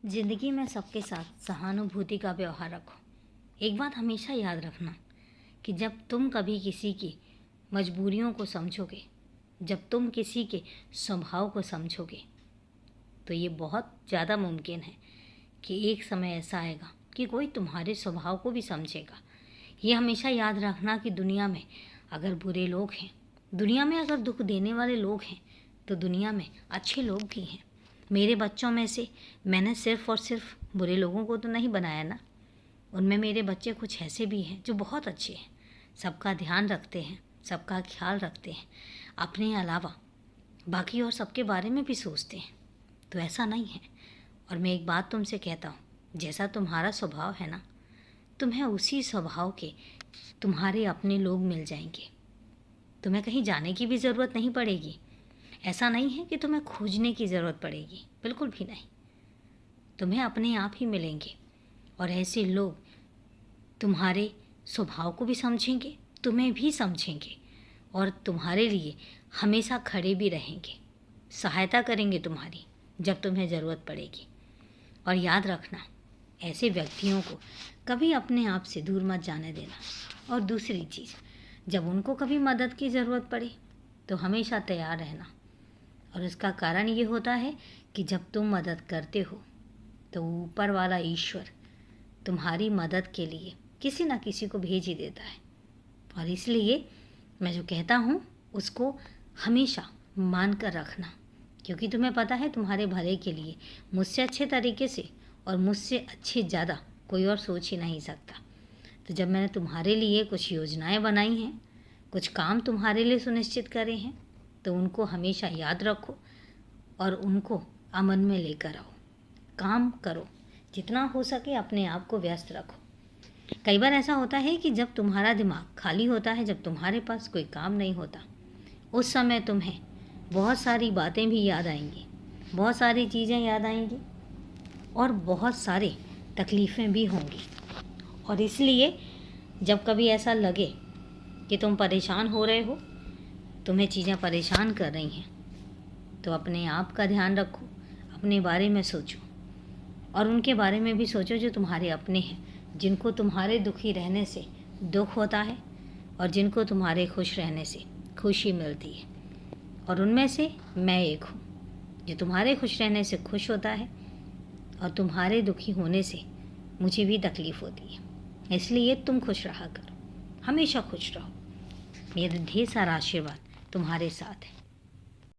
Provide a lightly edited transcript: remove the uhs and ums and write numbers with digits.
ज़िंदगी में सबके साथ सहानुभूति का व्यवहार रखो। एक बात हमेशा याद रखना कि जब तुम कभी किसी की मजबूरियों को समझोगे, जब तुम किसी के स्वभाव को समझोगे, तो ये बहुत ज़्यादा मुमकिन है कि एक समय ऐसा आएगा कि कोई तुम्हारे स्वभाव को भी समझेगा। ये हमेशा याद रखना कि दुनिया में अगर बुरे लोग हैं, दुनिया में अगर दुख देने वाले लोग हैं, तो दुनिया में अच्छे लोग भी हैं। मेरे बच्चों में से मैंने सिर्फ़ और सिर्फ बुरे लोगों को तो नहीं बनाया ना। उनमें मेरे बच्चे कुछ ऐसे भी हैं जो बहुत अच्छे हैं, सबका ध्यान रखते हैं, सबका ख्याल रखते हैं, अपने अलावा बाकी और सबके बारे में भी सोचते हैं। तो ऐसा नहीं है। और मैं एक बात तुमसे कहता हूँ, जैसा तुम्हारा स्वभाव है ना, तुम्हें उसी स्वभाव के तुम्हारे अपने लोग मिल जाएंगे। तुम्हें कहीं जाने की भी ज़रूरत नहीं पड़ेगी। ऐसा नहीं है कि तुम्हें खोजने की ज़रूरत पड़ेगी, बिल्कुल भी नहीं। तुम्हें अपने आप ही मिलेंगे और ऐसे लोग तुम्हारे स्वभाव को भी समझेंगे, तुम्हें भी समझेंगे और तुम्हारे लिए हमेशा खड़े भी रहेंगे, सहायता करेंगे तुम्हारी जब तुम्हें ज़रूरत पड़ेगी। और याद रखना, ऐसे व्यक्तियों को कभी अपने आप से दूर मत जाने देना। और दूसरी चीज़, जब उनको कभी मदद की ज़रूरत पड़े तो हमेशा तैयार रहना। और इसका कारण ये होता है कि जब तुम मदद करते हो तो ऊपर वाला ईश्वर तुम्हारी मदद के लिए किसी न किसी को भेज ही देता है। और इसलिए मैं जो कहता हूँ उसको हमेशा मान कर रखना, क्योंकि तुम्हें पता है तुम्हारे भले के लिए मुझसे अच्छे तरीके से और मुझसे अच्छे ज़्यादा कोई और सोच ही नहीं सकता। तो जब मैंने तुम्हारे लिए कुछ योजनाएं बनाई हैं, कुछ काम तुम्हारे लिए सुनिश्चित करे हैं, तो उनको हमेशा याद रखो और उनको अमन में लेकर आओ। काम करो, जितना हो सके अपने आप को व्यस्त रखो। कई बार ऐसा होता है कि जब तुम्हारा दिमाग खाली होता है, जब तुम्हारे पास कोई काम नहीं होता, उस समय तुम्हें बहुत सारी बातें भी याद आएंगी, बहुत सारी चीज़ें याद आएंगी और बहुत सारे तकलीफ़ें भी होंगी। और इसलिए जब कभी ऐसा लगे कि तुम परेशान हो रहे हो, तुम्हें चीज़ें परेशान कर रही हैं, तो अपने आप का ध्यान रखो, अपने बारे में सोचो और उनके बारे में भी सोचो जो तुम्हारे अपने हैं, जिनको तुम्हारे दुखी रहने से दुख होता है और जिनको तुम्हारे खुश रहने से खुशी मिलती है। और उनमें से मैं एक हूँ जो तुम्हारे खुश रहने से खुश होता है और तुम्हारे दुखी होने से मुझे भी तकलीफ़ होती है। इसलिए तुम खुश रहा करो, हमेशा खुश रहो। मेरा ढेर सारा आशीर्वाद तुम्हारे साथ है।